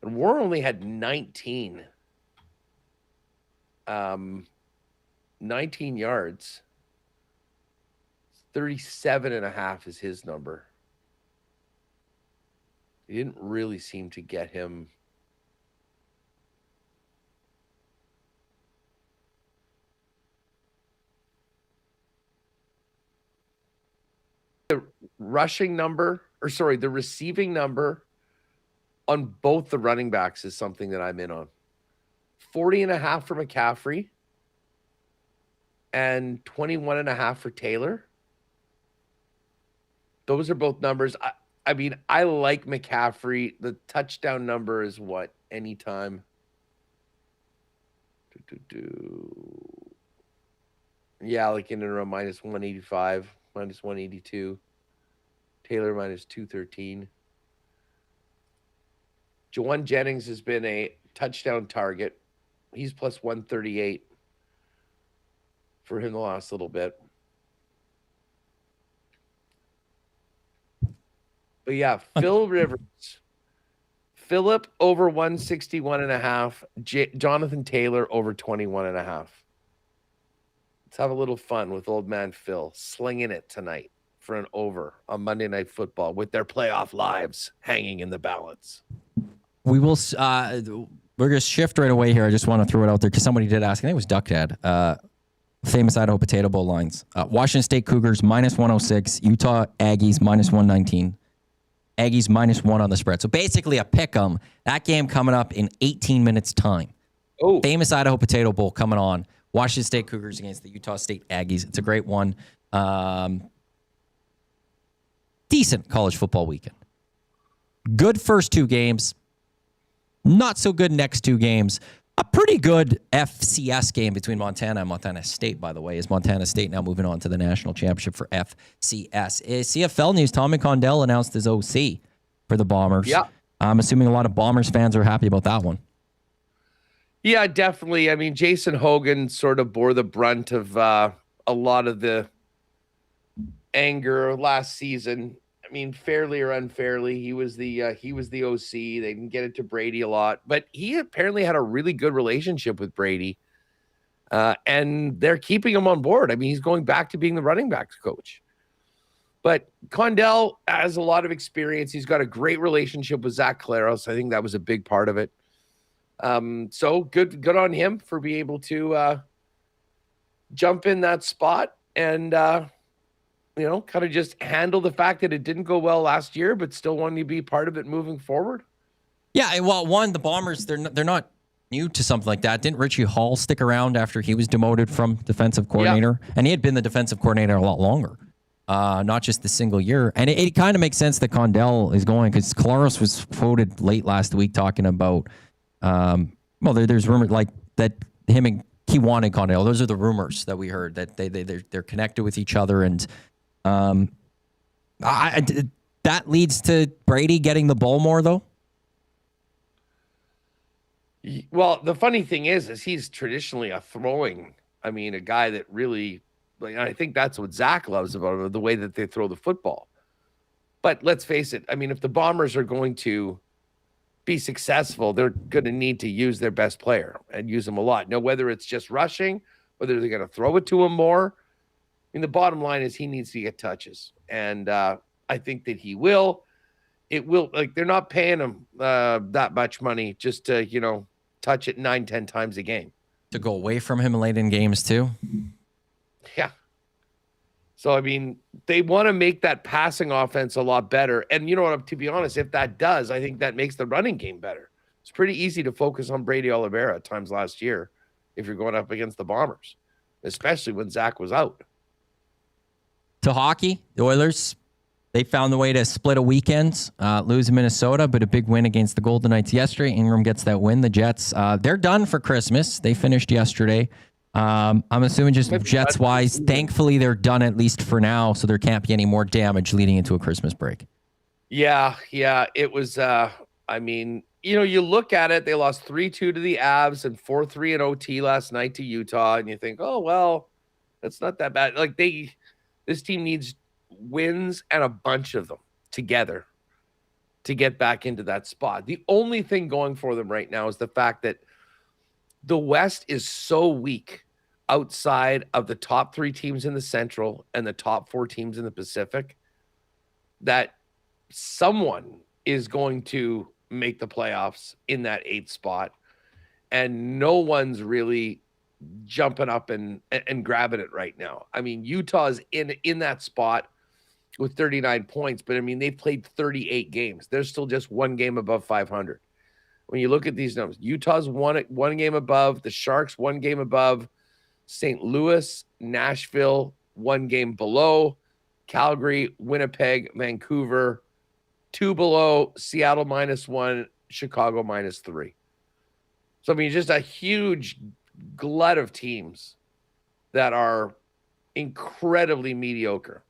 And Warren only had 19. 19 yards. 37.5 is his number. He didn't really seem to get him. The rushing number, the receiving number on both the running backs is something that I'm in on. 40.5 for McCaffrey and 21.5 for Taylor. Those are both numbers. I mean, I like McCaffrey. The touchdown number is what? Anytime. Yeah, like in and around minus 185, minus 182. Taylor minus 213. Jawan Jennings has been a touchdown target. He's plus 138 for him the last little bit. But yeah, Phil Rivers. Phillip over 161.5. Jonathan Taylor over 21.5. Let's have a little fun with old man Phil slinging it tonight for an over on Monday Night Football with their playoff lives hanging in the balance. We will. We're going to shift right away here. I just want to throw it out there because somebody did ask. I think it was Duck Dad. Famous Idaho Potato Bowl lines. Washington State Cougars minus 106. Utah Aggies minus 119. Aggies minus 1 on the spread. So basically a pick 'em. That game coming up in 18 minutes time. Oh, Famous Idaho Potato Bowl coming on. Washington State Cougars against the Utah State Aggies. It's a great one. Decent college football weekend. Good first 2 games. Not so good next 2 games. A pretty good FCS game between Montana and Montana State, by the way. Is Montana State now moving on to the national championship for FCS? CFL news, Tommy Condell announced his OC for the Bombers. Yeah. I'm assuming a lot of Bombers fans are happy about that one. yeah, definitely. I mean, Jason Hogan sort of bore the brunt of a lot of the anger last season. I mean, fairly or unfairly, he was the OC. They didn't get it to Brady a lot, but he apparently had a really good relationship with Brady, and they're keeping him on board. I mean, he's going back to being the running backs coach. But Condell has a lot of experience. He's got a great relationship with Zach Claros. I think that was a big part of it. So good on him for being able to jump in that spot and kind of just handle the fact that it didn't go well last year, but still wanting to be part of it moving forward. Yeah, well, the Bombers, they're not new to something like that. Didn't Richie Hall stick around after he was demoted from defensive coordinator? Yeah. And he had been the defensive coordinator a lot longer, not just the single year. And it kind of makes sense that Condell is going because Claros was quoted late last week talking about, there's rumors like that him and he wanted Condell. Those are the rumors that we heard, that they're connected with each other. And that leads to Brady getting the ball more, though. Well, the funny thing is he's traditionally a guy that really, I think that's what Zach loves about him, the way that they throw the football. But let's face it. I mean, if the Bombers are going to be successful, they're going to need to use their best player and use him a lot. Now, whether it's just rushing, whether they're going to throw it to him more, I mean, the bottom line is he needs to get touches. And I think that he will. It will, they're not paying him that much money just to, touch it 9-10 times a game. To go away from him late in games, too? Yeah. So, I mean, they want to make that passing offense a lot better. And you know what, to be honest, if that does, I think that makes the running game better. It's pretty easy to focus on Brady Oliveira at times last year if you're going up against the Bombers, especially when Zach was out. To hockey, the Oilers, they found the way to split a weekend, lose in Minnesota, but a big win against the Golden Knights yesterday. Ingram gets that win. The Jets, they're done for Christmas. They finished yesterday. I'm assuming just Maybe Jets that's- wise. Thankfully, they're done at least for now, so there can't be any more damage leading into a Christmas break. Yeah. It was, I mean, you look at it, they lost 3-2 to the Avs and 4-3 in OT last night to Utah, and you think, oh, well, that's not that bad. Like this team needs wins and a bunch of them together to get back into that spot. The only thing going for them right now is the fact that the West is so weak outside of the top 3 teams in the Central and the top 4 teams in the Pacific that someone is going to make the playoffs in that 8th spot, and no one's really jumping up and grabbing it right now. I mean, Utah's in that spot with 39 points, but I mean, they've played 38 games. They're still just one game above 500. When you look at these numbers, Utah's one game above, the Sharks 1 game above, St. Louis, Nashville 1 game below, Calgary, Winnipeg, Vancouver 2 below, Seattle -1, Chicago -3. So I mean, just a huge glut of teams that are incredibly mediocre.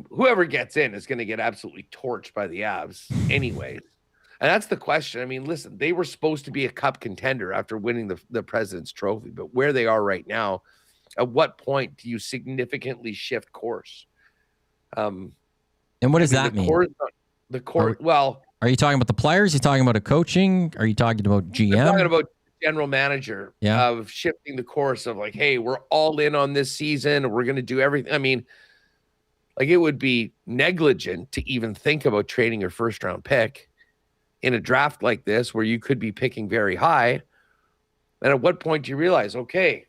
Whoever gets in is going to get absolutely torched by the Avs anyways. And that's the question. I mean, listen, they were supposed to be a cup contender after winning the President's Trophy, but where they are right now, at what point do you significantly shift course? And what does that mean? Well, are you talking about the players? Are you talking about a coaching? Are you talking about GM? I'm talking about general manager of shifting the course of like, hey, we're all in on this season. We're going to do everything. I mean, like it would be negligent to even think about trading your first round pick in a draft like this where you could be picking very high. And at what point do you realize, okay,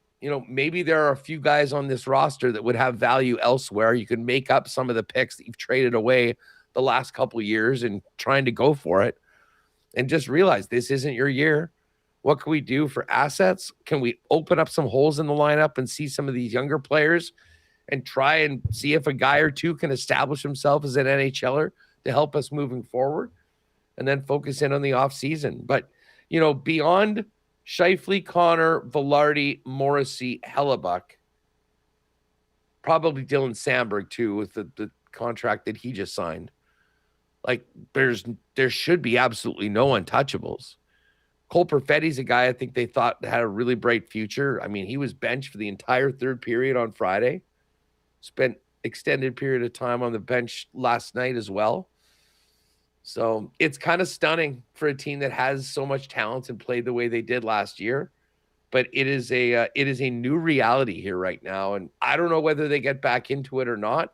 maybe there are a few guys on this roster that would have value elsewhere. You can make up some of the picks that you've traded away the last couple of years and trying to go for it, and just realize this isn't your year. What can we do for assets? Can we open up some holes in the lineup and see some of these younger players and try and see if a guy or two can establish himself as an NHLer to help us moving forward, and then focus in on the off season. But, beyond Scheifele, Connor, Velarde, Morrissey, Hellebuck, probably Dylan Sandberg too, with the contract that he just signed. Like there should be absolutely no untouchables. Cole Perfetti's a guy I think they thought had a really bright future. I mean, he was benched for the entire 3rd period on Friday. Spent extended period of time on the bench last night as well. So it's kind of stunning for a team that has so much talent and played the way they did last year. But it is a new reality here right now. And I don't know whether they get back into it or not.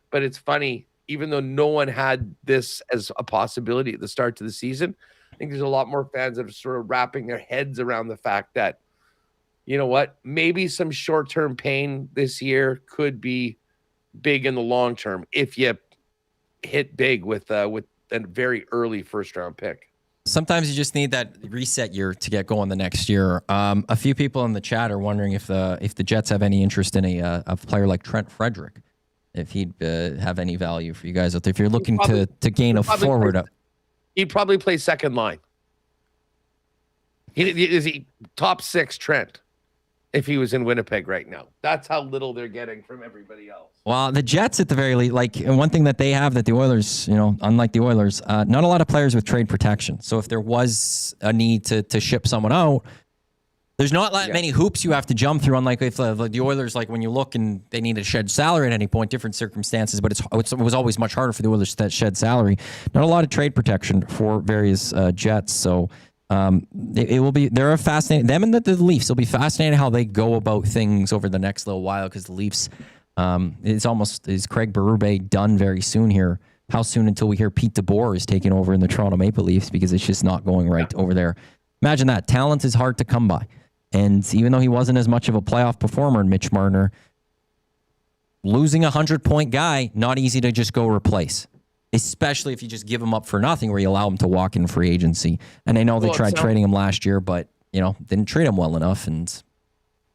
But it's funny, even though no one had this as a possibility at the start of the season, I think there's a lot more fans that are sort of wrapping their heads around the fact that, you know what, maybe some short-term pain this year could be big in the long term if you hit big with a very early first-round pick. Sometimes you just need that reset year to get going the next year. A few people in the chat are wondering if the Jets have any interest in a player like Trent Frederick, if he'd have any value for you guys out there. If you're looking to gain a forward. He'd probably play second line. Is he top 6 Trent if he was in Winnipeg right now? That's how little they're getting from everybody else. Well, the Jets at the very least, and one thing that they have that the Oilers, unlike the Oilers, not a lot of players with trade protection. So if there was a need to ship someone out, there's not that many hoops you have to jump through. Unlike if the Oilers, like when you look and they need to shed salary at any point, different circumstances, but it was always much harder for the Oilers to shed salary. Not a lot of trade protection for various Jets. So it will be, they're fascinating. Them and the Leafs will be fascinating how they go about things over the next little while, because the Leafs, is Craig Berube done very soon here? How soon until we hear Pete DeBoer is taking over in the Toronto Maple Leafs, because it's just not going right over there. Imagine that. Talent is hard to come by. And even though he wasn't as much of a playoff performer, Mitch Marner, losing a 100-point guy, not easy to just go replace, especially if you just give him up for nothing, where you allow him to walk in free agency. And I know they tried trading him last year, but didn't treat him well enough. And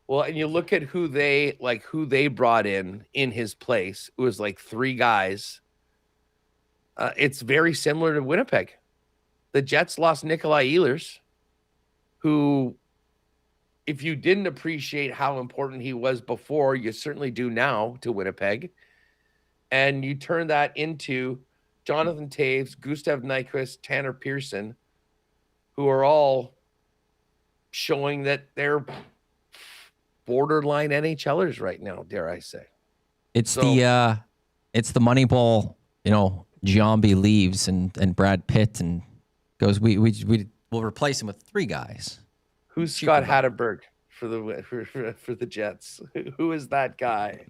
you look at who they brought in his place. It was like 3 guys. It's very similar to Winnipeg. The Jets lost Nikolai Ehlers, who if you didn't appreciate how important he was before, you certainly do now to Winnipeg. And you turn that into Jonathan Toews, Gustav Nyquist, Tanner Pearson, who are all showing that they're borderline NHLers right now, dare I say. It's the Moneyball, Giambi leaves and Brad Pitt and goes, we will replace him with 3 guys. Who's Scott Hatteberg for the Jets? Who is that guy?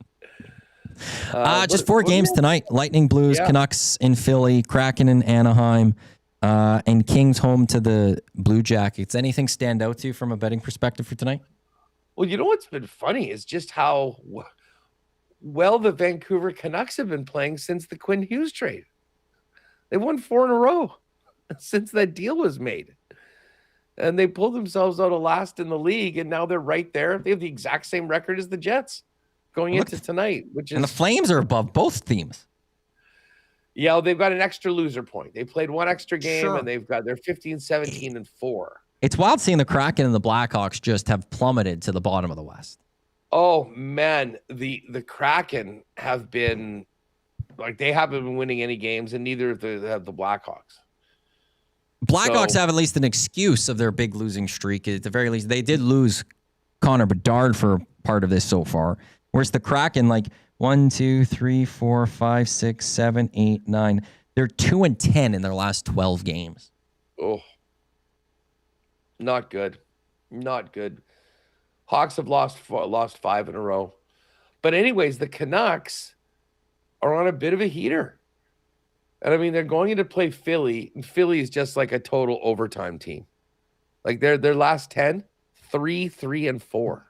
Just 4 games tonight. Lightning, Blues, Canucks in Philly, Kraken in Anaheim, and Kings home to the Blue Jackets. Anything stand out to you from a betting perspective for tonight? Well, you know what's been funny is just how well the Vancouver Canucks have been playing since the Quinn Hughes trade. They won 4 in a row since that deal was made. And they pulled themselves out of last in the league, and now they're right there. They have the exact same record as the Jets going into tonight, and the Flames are above both teams. Yeah, they've got an extra loser point. They played 1 extra game, and they're 15, 17, and 4. It's wild seeing the Kraken and the Blackhawks just have plummeted to the bottom of the West. Oh man, the Kraken have been they haven't been winning any games, and neither have the Blackhawks. Blackhawks have at least an excuse of their big losing streak. At the very least, they did lose Connor Bedard for part of this so far. Whereas the Kraken, 1, 2, 3, 4, 5, 6, 7, 8, 9. They're 2-10 in their last 12 games. Oh, not good. Not good. Hawks have lost 5 in a row. But anyways, the Canucks are on a bit of a heater. And I mean, they're going into play Philly, and Philly is just like a total overtime team. Their last 10, 3, 3, and 4.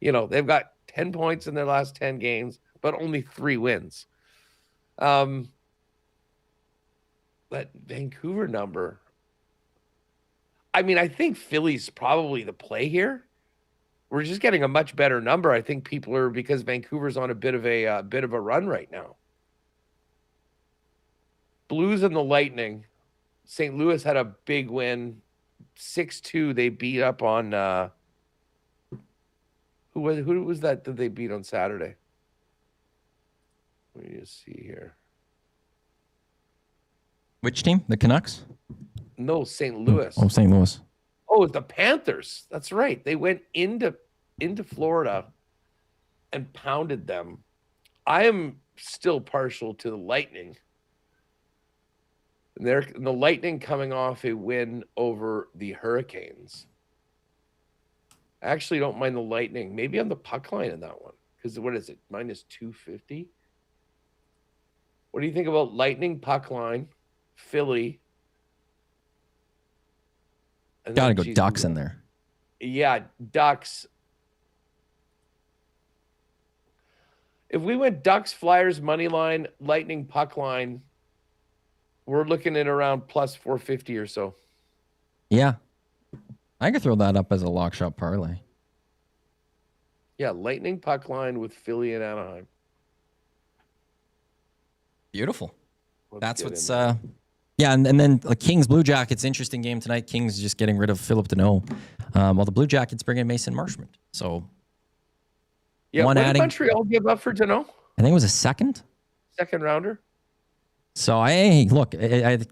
They've got 10 points in their last 10 games, but only 3 wins. That Vancouver number, I mean, I think Philly's probably the play here. We're just getting a much better number. I think people are, because Vancouver's on a bit of a run right now. Blues and the Lightning. St. Louis had a big win, 6-2. They beat up on who was that they beat on Saturday? Let me just see here. Which team? The Canucks? No, St. Louis. Oh, St. Louis. Oh, the Panthers. That's right. They went into Florida and pounded them. I am still partial to the Lightning. And the Lightning coming off a win over the Hurricanes. I actually don't mind the Lightning. Maybe I'm the puck line in that one. Because what is it? -250? What do you think about Lightning puck line, Philly? Gotta go Ducks in there. Yeah, Ducks. If we went Ducks, Flyers, money line, Lightning puck line, we're looking at around plus 450 or so. Yeah. I could throw that up as a lock shot parlay. Yeah, Lightning puck line with Philly and Anaheim. Beautiful. That's what's yeah, and then the Kings Blue Jackets, interesting game tonight. Kings just getting rid of Philip Deneau, while the Blue Jackets bring in Mason Marchment. So yeah, what did Montreal give up for Deneau? I think it was a second rounder. So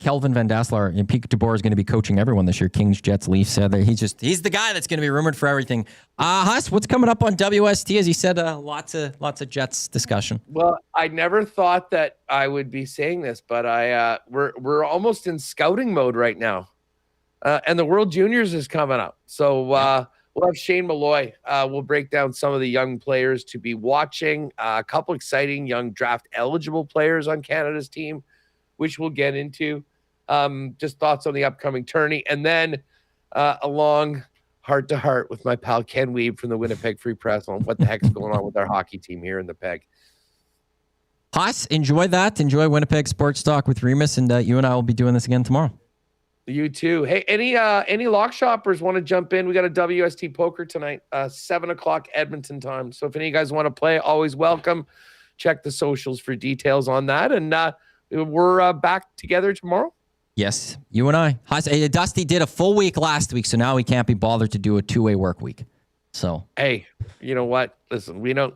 Kelvin Van Dassler and Pete DeBoer is going to be coaching everyone this year. Kings, Jets, Leafs. He's the guy that's going to be rumored for everything. Huss, what's coming up on WST? As you said, lots of Jets discussion. Well, I never thought that I would be saying this, but we're almost in scouting mode right now, and the World Juniors is coming up. So we'll have Shane Malloy. We'll break down some of the young players to be watching. A couple exciting young draft eligible players on Canada's team, which we'll get into. Just thoughts on the upcoming tourney. And then a long heart-to-heart with my pal Ken Weeb from the Winnipeg Free Press on what the heck's going on with our hockey team here in the Peg. Haas, enjoy that. Enjoy Winnipeg Sports Talk with Remus, and you and I will be doing this again tomorrow. You too. Hey, any lock shoppers want to jump in? We got a WST poker tonight, 7:00 Edmonton time. So if any of you guys want to play, always welcome. Check the socials for details on that. And we're back together tomorrow. Yes, you and I. Dusty did a full week last week, so now he can't be bothered to do a 2-way work week. So, hey, you know what? Listen, we know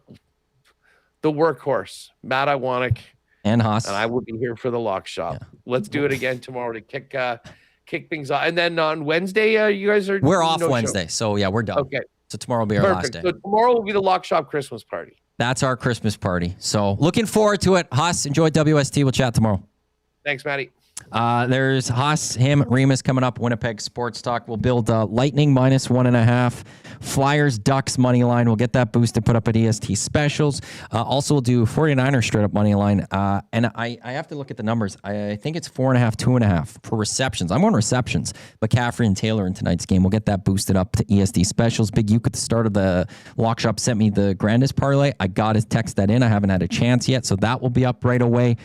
the workhorse, Matt Iwanek, and Haas. and I will be here for the lock shop. Yeah. Let's do it again tomorrow to kick things off. And then on Wednesday, you guys are... We're off Wednesday, show. So yeah, we're done. Okay. So tomorrow will be our last day. So tomorrow will be the lock shop Christmas party. That's our Christmas party. So looking forward to it. Haas, enjoy WST. We'll chat tomorrow. Thanks, Matty. There's Haas, him, Remus coming up. Winnipeg Sports Talk. We'll build Lightning -1.5. Flyers, Ducks money line. We'll get that boosted, put up at EST specials. Also, we'll do 49ers straight up money line. And I have to look at the numbers. I think it's 4.5, 2.5 for receptions. I'm on receptions. McCaffrey and Taylor in tonight's game. We'll get that boosted up to EST specials. Big Uke at the start of the lock shop sent me the grandest parlay. I got his text that in. I haven't had a chance yet, so that will be up right away.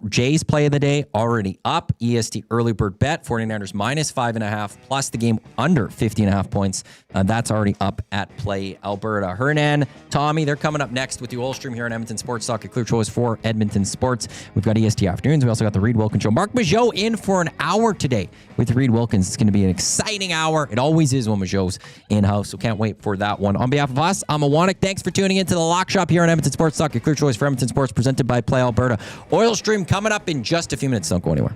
Jay's play of the day already up. EST early bird bet 49ers -5.5 plus the game under 50.5 points. That's already up at Play Alberta. Hernan, Tommy, they're coming up next with the oil stream here on Edmonton Sports Talk, a clear choice for Edmonton Sports. We've got EST afternoons. We also got the Reed Wilkins Show. Mark Majot in for an hour today with Reed Wilkins. It's going to be an exciting hour. It always is when Majot's in-house, so can't wait for that one. On behalf of us, I'm Iwanek. Thanks for tuning into the Lock Shop here on Edmonton Sports Talk, a clear choice for Edmonton Sports, presented by Play Alberta. Oil stream coming up in just a few minutes. Don't go anywhere.